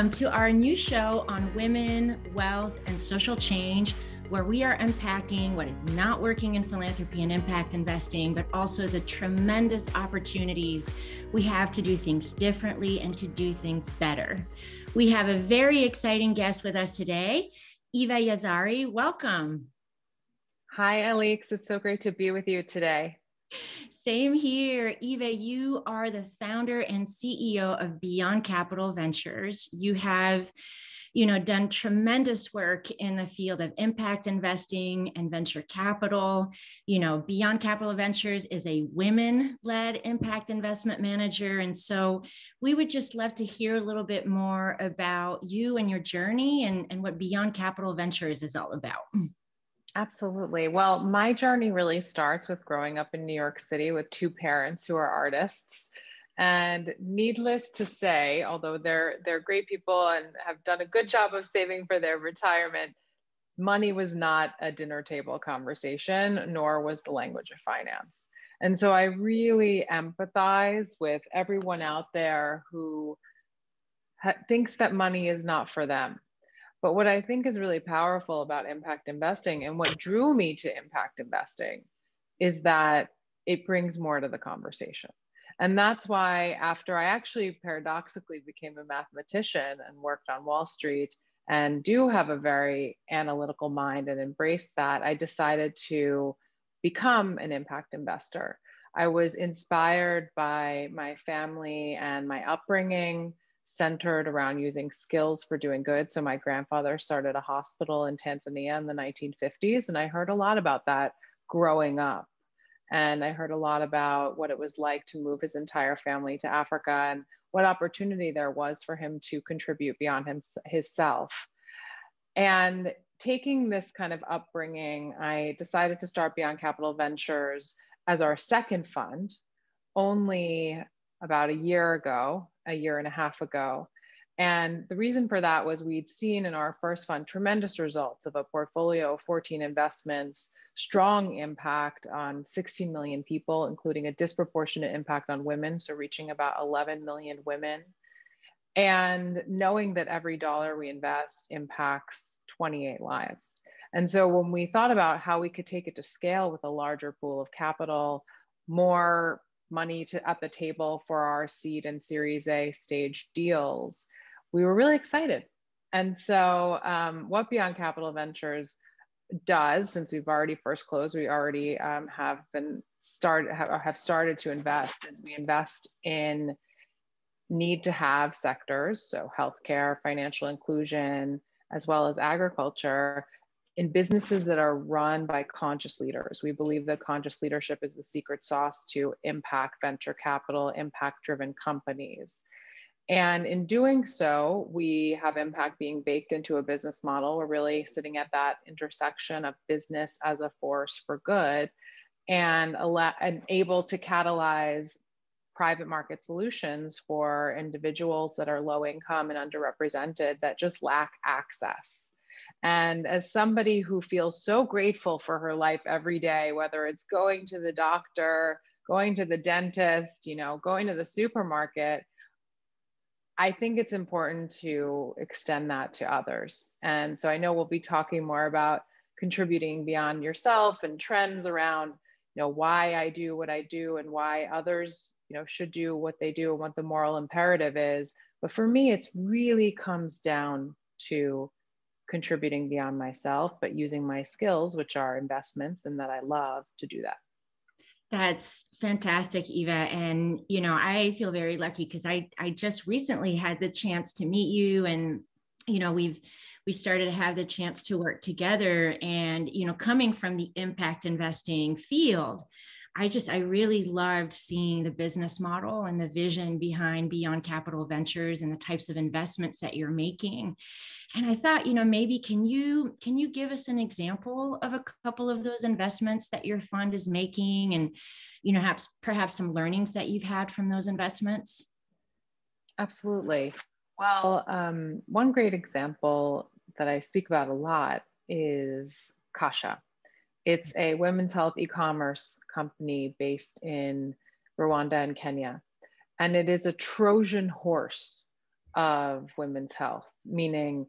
Welcome to our new show on women, wealth, and social change, where we are unpacking what is not working in philanthropy and impact investing, but also the tremendous opportunities we have to do things differently and to do things better. We have a very exciting guest with us today, Eva Yazhari. Welcome. Hi, Alix. It's so great to be with you today. Same here. Eva, you are the founder and CEO of Beyond Capital Ventures. You have, done tremendous work in the field of impact investing and venture capital. Beyond Capital Ventures is a women-led impact investment manager. And so we would just love to hear a little bit more about you and your journey and what Beyond Capital Ventures is all about. Absolutely. Well, my journey really starts with growing up in New York City with two parents who are artists. And needless to say, although they're great people and have done a good job of saving for their retirement, money was not a dinner table conversation, nor was the language of finance. And so I really empathize with everyone out there who thinks that money is not for them. But what I think is really powerful about impact investing and what drew me to impact investing is that it brings more to the conversation. And that's why after I actually paradoxically became a mathematician and worked on Wall Street and do have a very analytical mind and embrace that, I decided to become an impact investor. I was inspired by my family and my upbringing, centered around using skills for doing good. So my grandfather started a hospital in Tanzania in the 1950s, and I heard a lot about that growing up. And I heard a lot about what it was like to move his entire family to Africa and what opportunity there was for him to contribute beyond himself. And taking this kind of upbringing, I decided to start Beyond Capital Ventures as our second fund only about a year and a half ago. And the reason for that was we'd seen in our first fund tremendous results of a portfolio of 14 investments, strong impact on 16 million people, including a disproportionate impact on women, so reaching about 11 million women. And knowing that every dollar we invest impacts 28 lives. And so when we thought about how we could take it to scale with a larger pool of capital, more money at the table for our seed and Series A stage deals, we were really excited. And so what Beyond Capital Ventures does, since we've already first closed, we already have started to invest, is we invest in need to have sectors, so healthcare, financial inclusion, as well as agriculture, in businesses that are run by conscious leaders. We believe that conscious leadership is the secret sauce to impact venture capital, impact-driven companies. And in doing so, we have impact being baked into a business model. We're really sitting at that intersection of business as a force for good and able to catalyze private market solutions for individuals that are low income and underrepresented that just lack access. And as somebody who feels so grateful for her life every day, whether it's going to the doctor, going to the dentist, going to the supermarket, I think it's important to extend that to others. And so I know we'll be talking more about contributing beyond yourself and trends around, why I do what I do and why others, should do what they do and what the moral imperative is. But for me, it really comes down to contributing beyond myself, but using my skills, which are investments and that I love, to do that. That's fantastic, Eva. And, I feel very lucky because I just recently had the chance to meet you, and, we started to have the chance to work together. And, coming from the impact investing field, I really loved seeing the business model and the vision behind Beyond Capital Ventures and the types of investments that you're making. And I thought, maybe can you give us an example of a couple of those investments that your fund is making, and perhaps some learnings that you've had from those investments? Absolutely. Well, one great example that I speak about a lot is Kasha. It's a women's health e-commerce company based in Rwanda and Kenya. And it is a Trojan horse of women's health, meaning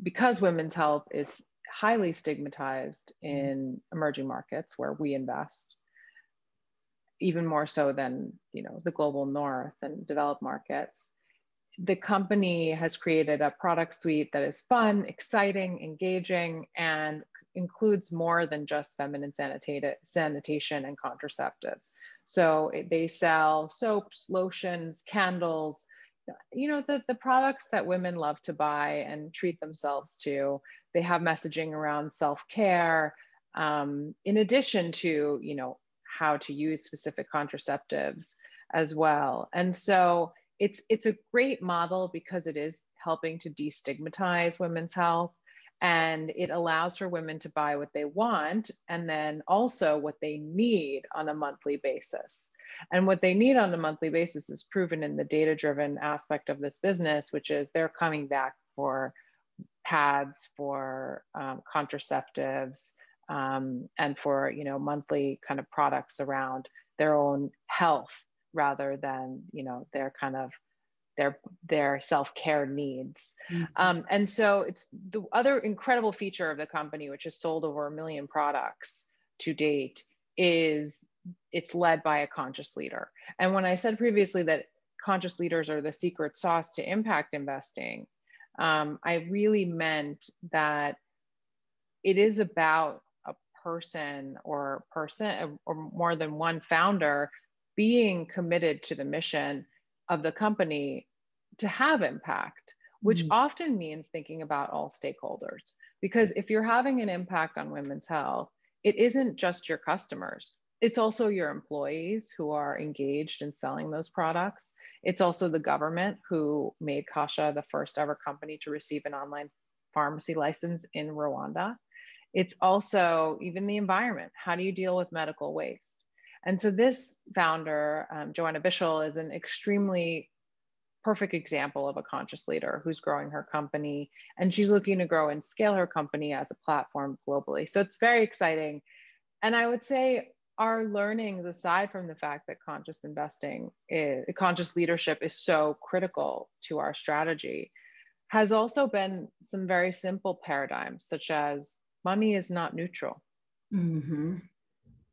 because women's health is highly stigmatized in emerging markets where we invest, even more so than, you know, the global north and developed markets. The company has created a product suite that is fun, exciting, engaging, and includes more than just feminine sanitation and contraceptives. So they sell soaps, lotions, candles, you know, the products that women love to buy and treat themselves to. They have messaging around self-care, in addition to, you know, how to use specific contraceptives as well. And so it's a great model because it is helping to destigmatize women's health, and it allows for women to buy what they want and then also what they need on a monthly basis. And what they need on a monthly basis is proven in the data-driven aspect of this business, which is they're coming back for pads, for contraceptives, and for, you know, monthly kind of products around their own health, rather than, you know, their kind of their self-care needs. And so it's the other incredible feature of the company, which has sold over 1 million products to date, is it's led by a conscious leader. And when I said previously that conscious leaders are the secret sauce to impact investing, I really meant that it is about a person or more than one founder being committed to the mission of the company to have impact, which often means thinking about all stakeholders. Because if you're having an impact on women's health, it isn't just your customers. It's also your employees who are engaged in selling those products. It's also the government who made Kasha the first ever company to receive an online pharmacy license in Rwanda. It's also even the environment. How do you deal with medical waste? And so this founder, Joanna Bishel, is an extremely perfect example of a conscious leader who's growing her company, and she's looking to grow and scale her company as a platform globally. So it's very exciting. And I would say our learnings, aside from the fact that conscious leadership is so critical to our strategy, has also been some very simple paradigms, such as money is not neutral.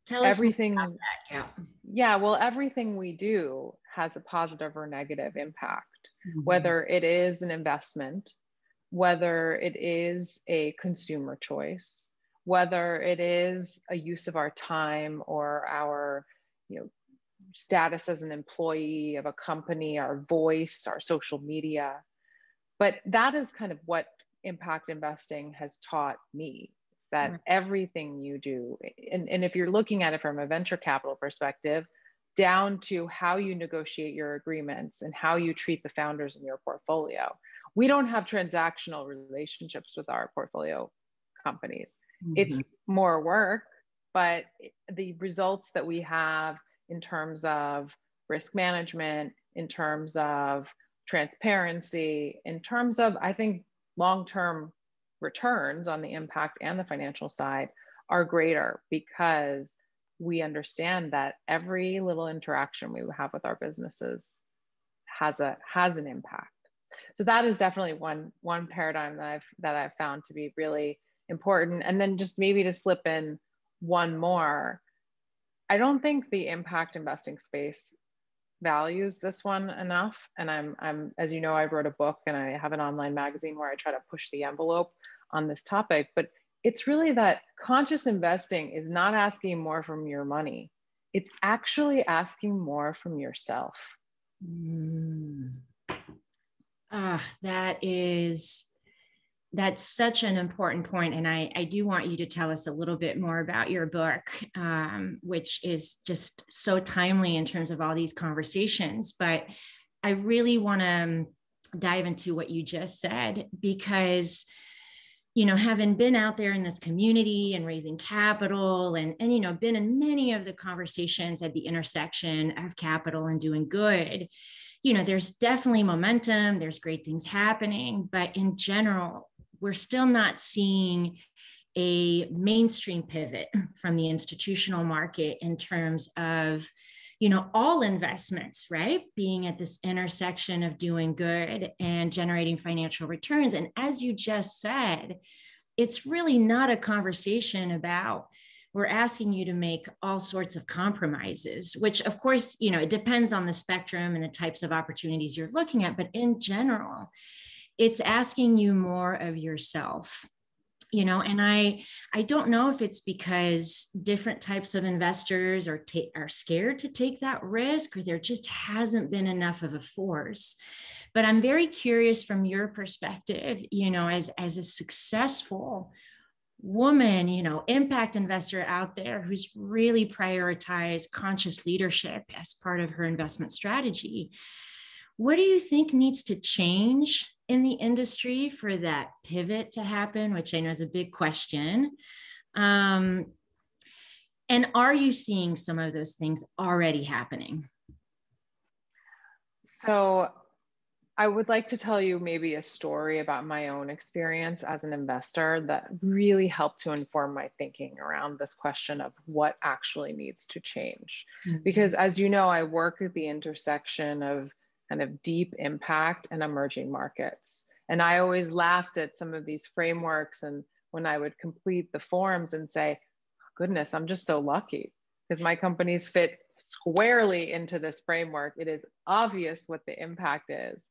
Tell us everything more about that. Yeah, well, everything we do has a positive or negative impact, whether it is an investment, whether it is a consumer choice, whether it is a use of our time or our, you know, status as an employee of a company, our voice, our social media. But that is kind of what impact investing has taught me. That everything you do, and if you're looking at it from a venture capital perspective, down to how you negotiate your agreements and how you treat the founders in your portfolio. We don't have transactional relationships with our portfolio companies. It's more work, but the results that we have in terms of risk management, in terms of transparency, in terms of, I think, long-term returns on the impact and the financial side are greater, because we understand that every little interaction we have with our businesses has an impact. So that is definitely one paradigm that I've found to be really important. And then just maybe to slip in one more, I don't think the impact investing space values this one enough. And I'm, as you know, I wrote a book and I have an online magazine where I try to push the envelope on this topic, but it's really that conscious investing is not asking more from your money. It's actually asking more from yourself. That's such an important point. And I do want you to tell us a little bit more about your book, which is just so timely in terms of all these conversations. But I really want to dive into what you just said, because, you know, having been out there in this community and raising capital and you know, been in many of the conversations at the intersection of capital and doing good, you know, there's definitely momentum, there's great things happening, but in general, we're still not seeing a mainstream pivot from the institutional market in terms of, all investments, right? Being at this intersection of doing good and generating financial returns. And as you just said, it's really not a conversation about, we're asking you to make all sorts of compromises, which of course, it depends on the spectrum and the types of opportunities you're looking at. But in general, it's asking you more of yourself. And I don't know if it's because different types of investors are scared to take that risk, or there just hasn't been enough of a force. But I'm very curious from your perspective, as a successful woman, impact investor out there who's really prioritized conscious leadership as part of her investment strategy. What do you think needs to change in the industry for that pivot to happen, which I know is a big question? And are you seeing some of those things already happening? So I would like to tell you maybe a story about my own experience as an investor that really helped to inform my thinking around this question of what actually needs to change. Mm-hmm. Because as you know, I work at the intersection of kind of deep impact and emerging markets. And I always laughed at some of these frameworks, and when I would complete the forms and say, goodness, I'm just so lucky because my companies fit squarely into this framework. It is obvious what the impact is.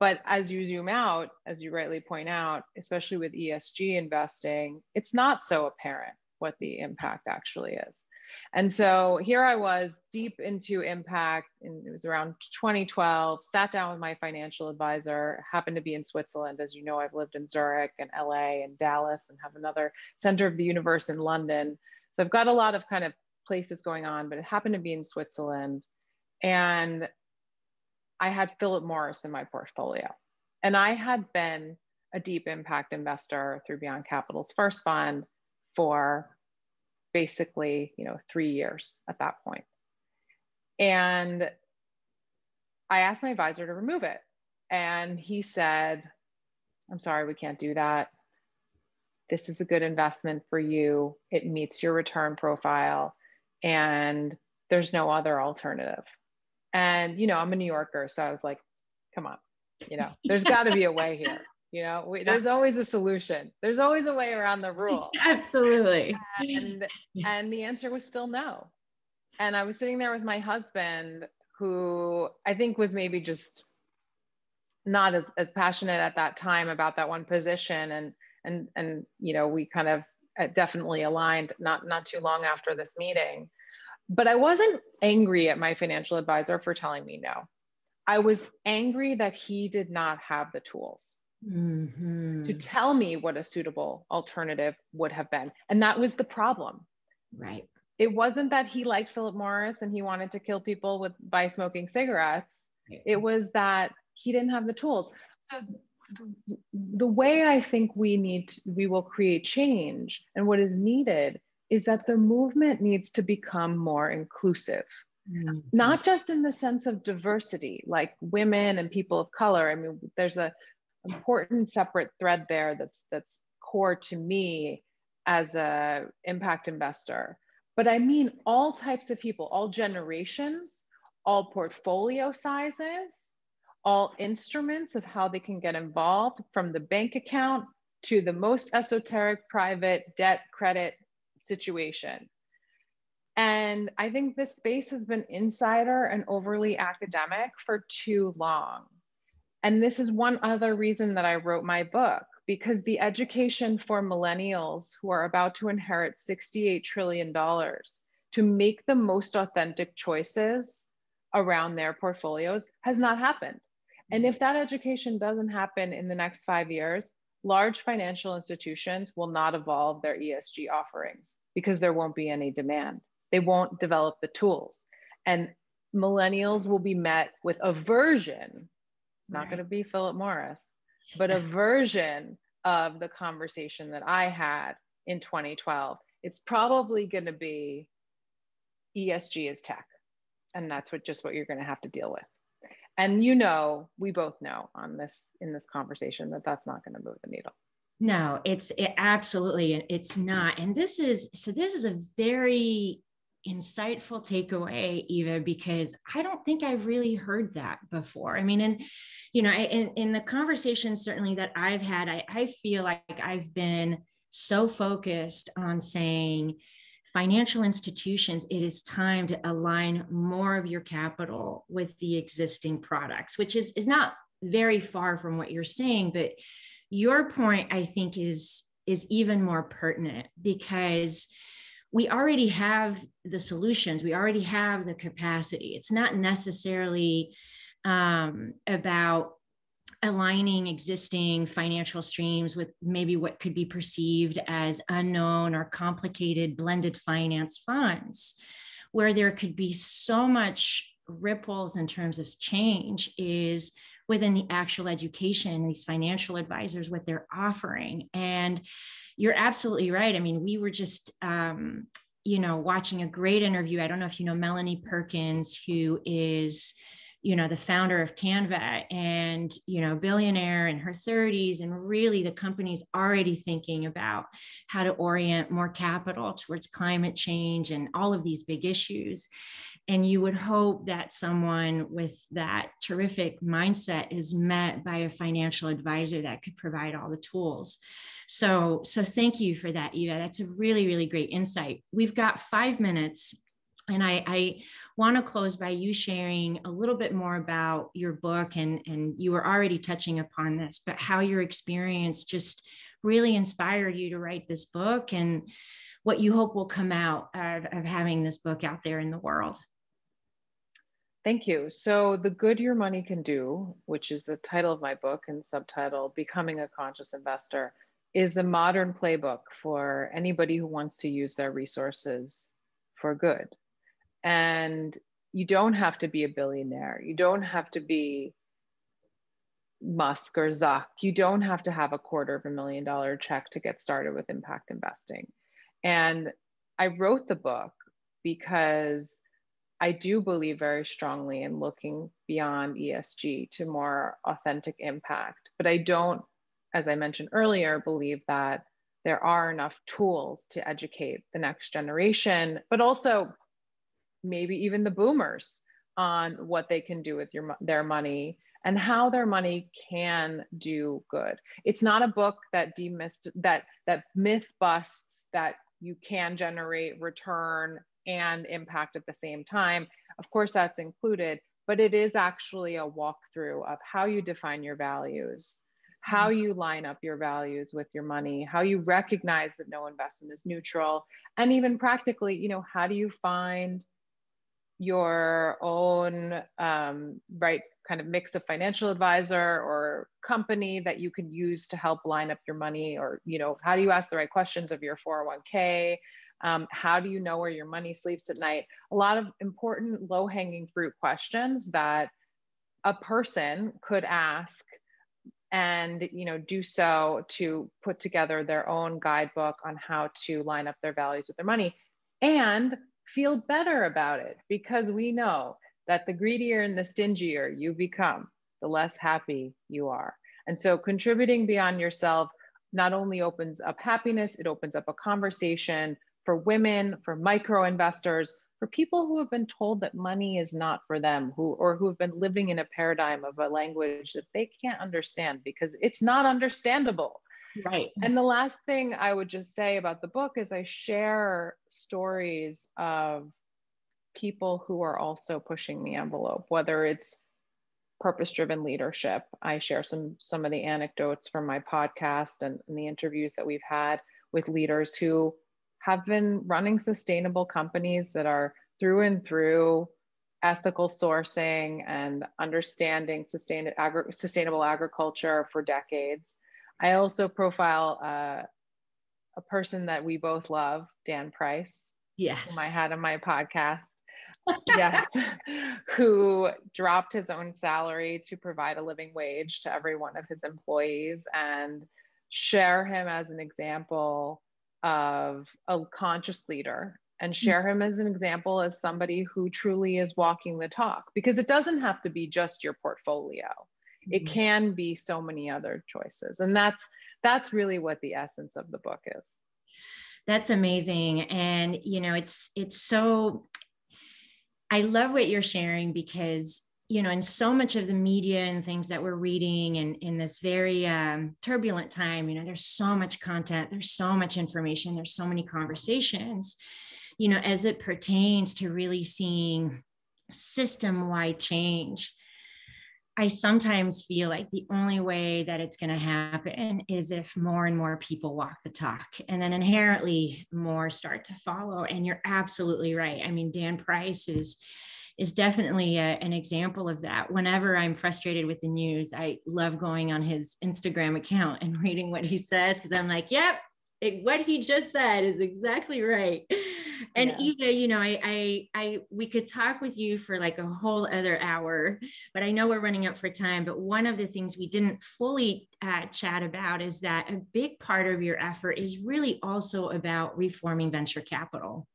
But as you zoom out, as you rightly point out, especially with ESG investing, it's not so apparent what the impact actually is. And so here I was deep into impact, and it was around 2012, sat down with my financial advisor, happened to be in Switzerland. As you know, I've lived in Zurich and LA and Dallas and have another center of the universe in London. So I've got a lot of kind of places going on, but it happened to be in Switzerland. And I had Philip Morris in my portfolio. And I had been a deep impact investor through Beyond Capital's first fund for basically, 3 years at that point. And I asked my advisor to remove it. And he said, I'm sorry, we can't do that. This is a good investment for you. It meets your return profile, and there's no other alternative. And, I'm a New Yorker, so I was like, come on, there's got to be a way here. There's always a solution. There's always a way around the rule. Absolutely. And the answer was still no. And I was sitting there with my husband, who I think was maybe just not as passionate at that time about that one position. And we kind of definitely aligned not too long after this meeting. But I wasn't angry at my financial advisor for telling me no. I was angry that he did not have the tools to tell me what a suitable alternative would have been. And that was the problem. Right. It wasn't that he liked Philip Morris and he wanted to kill people by smoking cigarettes. Right. It was that he didn't have the tools. So the way I think we will create change, and what is needed, is that the movement needs to become more inclusive. Mm-hmm. Not just in the sense of diversity, like women and people of color. I mean, there's an important separate thread there that's core to me as a impact investor. But I mean all types of people, all generations, all portfolio sizes, all instruments of how they can get involved, from the bank account to the most esoteric private debt credit situation. And I think this space has been insider and overly academic for too long. And this is one other reason that I wrote my book, because the education for millennials who are about to inherit $68 trillion to make the most authentic choices around their portfolios has not happened. And if that education doesn't happen in the next 5 years, large financial institutions will not evolve their ESG offerings because there won't be any demand. They won't develop the tools. And millennials will be met with a version, not going to be Philip Morris, but a version of the conversation that I had in 2012. It's probably going to be ESG is tech. And that's what you're going to have to deal with. And we both know in this conversation that that's not going to move the needle. No, absolutely, it's not. And this is a very, insightful takeaway, Eva, because I don't think I've really heard that before. I mean, and, in the conversations certainly that I've had, I feel like I've been so focused on saying, financial institutions, it is time to align more of your capital with the existing products, which is not very far from what you're saying. But your point, I think, is even more pertinent, because we already have the solutions, we already have the capacity. It's not necessarily about aligning existing financial streams with maybe what could be perceived as unknown or complicated blended finance funds, where there could be so much ripples in terms of change is within the actual education, these financial advisors, what they're offering. And you're absolutely right. I mean, we were just, watching a great interview. I don't know if you know Melanie Perkins, who is, the founder of Canva, and, billionaire in her 30s. And really the company's already thinking about how to orient more capital towards climate change and all of these big issues. And you would hope that someone with that terrific mindset is met by a financial advisor that could provide all the tools. So thank you for that, Eva. That's a really, really great insight. We've got 5 minutes. And I want to close by you sharing a little bit more about your book, and you were already touching upon this, but how your experience just really inspired you to write this book, and what you hope will come out of having this book out there in the world. Thank you. So The Good Your Money Can Do, which is the title of my book and subtitle, Becoming a Conscious Investor, is a modern playbook for anybody who wants to use their resources for good. And you don't have to be a billionaire. You don't have to be Musk or Zuck. You don't have to have a $250,000 check to get started with impact investing. And I wrote the book because I do believe very strongly in looking beyond ESG to more authentic impact. But I don't, as I mentioned earlier, believe that there are enough tools to educate the next generation, but also maybe even the boomers, on what they can do with their money and how their money can do good. It's not a book that that myth busts that you can generate return and impact at the same time. Of course, that's included, but it is actually a walkthrough of how you define your values, how you line up your values with your money, how you recognize that no investment is neutral, and even practically, how do you find your own right kind of mix of financial advisor or company that you can use to help line up your money, or how do you ask the right questions of your 401k? How do you know where your money sleeps at night? A lot of important low-hanging fruit questions that a person could ask, and do so to put together their own guidebook on how to line up their values with their money and feel better about it, because we know that the greedier and the stingier you become, the less happy you are. And so contributing beyond yourself not only opens up happiness, it opens up a conversation for women, for micro investors, for people who have been told that money is not for them, who have been living in a paradigm of a language that they can't understand because it's not understandable. Right. And the last thing I would just say about the book is I share stories of people who are also pushing the envelope, whether it's purpose-driven leadership. I share some of the anecdotes from my podcast and the interviews that we've had with leaders who have been running sustainable companies that are through and through ethical sourcing and understanding sustainable agriculture for decades. I also profile a person that we both love, Dan Price, Yes, whom I had on my podcast. Yes, who dropped his own salary to provide a living wage to every one of his employees, and share him as an example of a conscious leader, and share him as an example as somebody who truly is walking the talk, because it doesn't have to be just your portfolio. It can be so many other choices. And that's really what the essence of the book is. That's amazing. And, it's so, I love what you're sharing because, in so much of the media and things that we're reading and in this very turbulent time, there's so much content, there's so much information, there's so many conversations, as it pertains to really seeing system-wide change. I sometimes feel like the only way that it's going to happen is if more and more people walk the talk, and then inherently more start to follow. And you're absolutely right. I mean, Dan Price is definitely an example of that. Whenever I'm frustrated with the news, I love going on his Instagram account and reading what he says, because I'm like, yep, what he just said is exactly right. And yeah. Eva, we could talk with you for like a whole other hour, but I know we're running up for time. But one of the things we didn't fully chat about is that a big part of your effort is really also about reforming venture capital.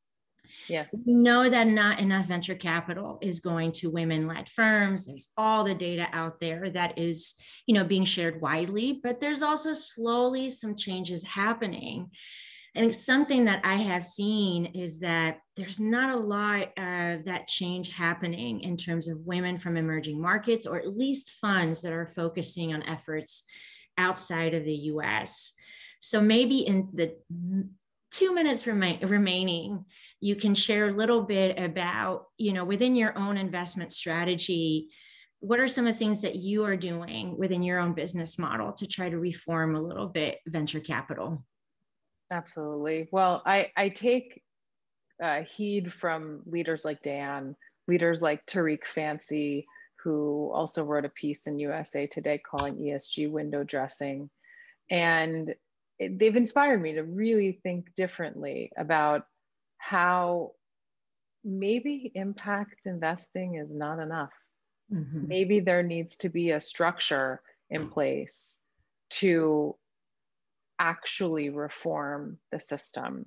Yes. We know that not enough venture capital is going to women-led firms. There's all the data out there that is, being shared widely, but there's also slowly some changes happening. And something that I have seen is that there's not a lot of that change happening in terms of women from emerging markets, or at least funds that are focusing on efforts outside of the US. So maybe in the 2 minutes remaining, you can share a little bit about, within your own investment strategy, what are some of the things that you are doing within your own business model to try to reform a little bit venture capital? Absolutely. Well, I take heed from leaders like Dan, leaders like Tariq Fancy, who also wrote a piece in USA Today calling ESG window dressing. And they've inspired me to really think differently about how maybe impact investing is not enough. Mm-hmm. Maybe there needs to be a structure in place to actually reform the system.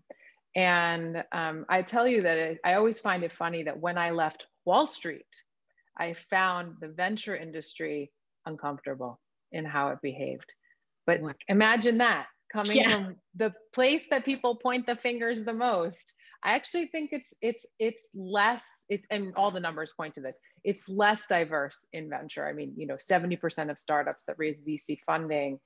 And I tell you that I always find it funny that when I left Wall Street, I found the venture industry uncomfortable in how it behaved. But wow. Imagine that coming from the place that people point the fingers the most. I actually think it's less, and all the numbers point to this, it's less diverse in venture. I mean, 70% of startups that raise VC funding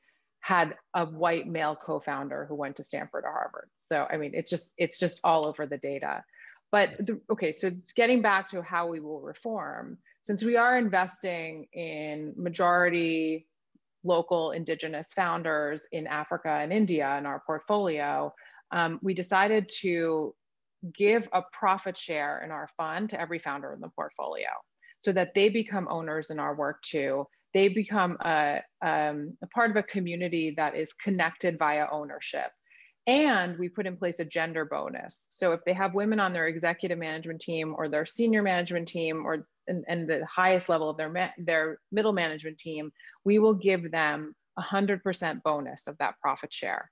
had a white male co-founder who went to Stanford or Harvard. So, I mean, it's just all over the data. But okay, so getting back to how we will reform, since we are investing in majority local indigenous founders in Africa and India in our portfolio, we decided to give a profit share in our fund to every founder in the portfolio so that they become owners in our work too. They become a part of a community that is connected via ownership. And we put in place a gender bonus. So if they have women on their executive management team or their senior management team or and the highest level of their middle management team, we will give them 100% bonus of that profit share.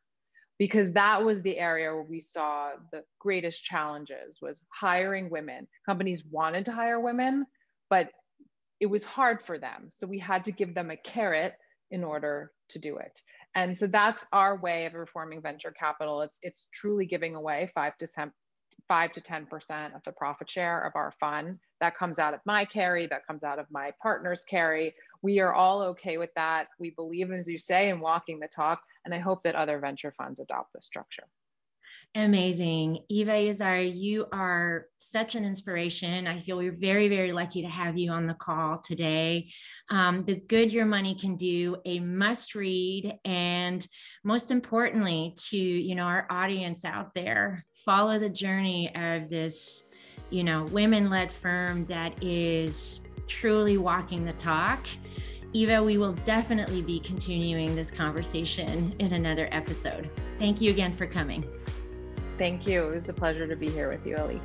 Because that was the area where we saw the greatest challenges was hiring women. Companies wanted to hire women, but it was hard for them. So we had to give them a carrot in order to do it. And so that's our way of reforming venture capital. It's truly giving away 5 to 10% of the profit share of our fund. That comes out of my carry, that comes out of my partner's carry. We are all okay with that. We believe, as you say, in walking the talk. And I hope that other venture funds adopt this structure. Amazing. Eva Yazhari, you are such an inspiration. I feel we're very, very lucky to have you on the call today. The Good Your Money Can Do, a must read, and most importantly to, our audience out there, follow the journey of this, women-led firm that is truly walking the talk. Eva, we will definitely be continuing this conversation in another episode. Thank you again for coming. Thank you. It was a pleasure to be here with you, Alix.